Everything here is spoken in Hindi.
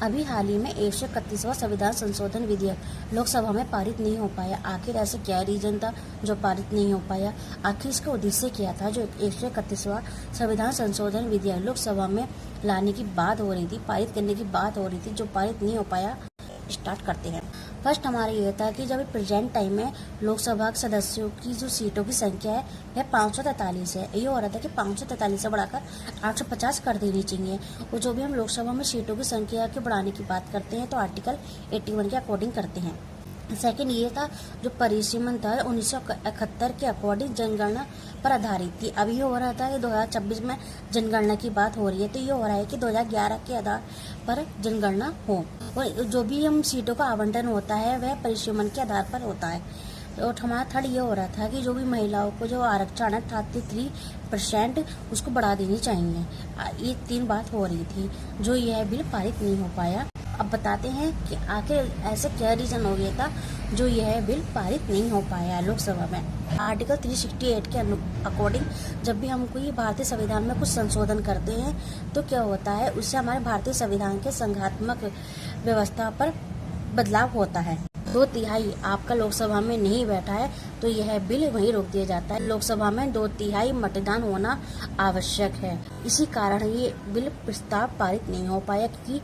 अभी हाल ही में 131वां संविधान संशोधन विधेयक लोकसभा में पारित नहीं हो पाया। आखिर ऐसे क्या रीजन था जो पारित नहीं हो पाया? आखिर इसका उद्देश्य क्या था? जो 131वां संविधान संशोधन विधेयक लोकसभा में लाने की बात हो रही थी, पारित करने की बात हो रही थी, जो पारित नहीं हो पाया। स्टार्ट करते हैं। फर्स्ट हमारा ये था कि जब प्रेजेंट टाइम में लोकसभा के सदस्यों की जो सीटों की संख्या है वह 543 है। ये हो रहा था कि 543 से बढ़ाकर 850 कर देनी चाहिए। और जो भी हम लोकसभा में सीटों की संख्या के बढ़ाने की बात करते हैं तो आर्टिकल 81 के अकॉर्डिंग करते हैं। सेकंड ये था जो परिसीमन था 1971 के अकॉर्डिंग जनगणना पर आधारित थी। अभी ये हो रहा था कि 2026 में जनगणना की बात हो रही है, तो ये हो रहा है कि 2011 के आधार पर जनगणना हो और जो भी हम सीटों का आवंटन होता है वह परिसीमन के आधार पर होता है। और हमारा थर्ड ये हो रहा था कि जो भी महिलाओं को जो आरक्षण है 33% उसको बढ़ा देनी चाहिए। ये 3 बात हो रही थी जो यह बिल पारित नहीं हो पाया। अब बताते हैं कि आखिर ऐसे क्या रीजन हो गया था जो यह बिल पारित नहीं हो पाया लोकसभा में। आर्टिकल 368 के अकॉर्डिंग जब भी हम कोई भारतीय संविधान में कुछ संशोधन करते हैं तो क्या होता है, उससे हमारे भारतीय संविधान के संघात्मक व्यवस्था पर बदलाव होता है। 2/3 आपका लोकसभा में नहीं बैठा है तो यह बिल वहीं रोक दिया जाता है। लोकसभा में 2/3 मतदान होना आवश्यक है। इसी कारण ये बिल प्रस्ताव पारित नहीं हो पाया क्योंकि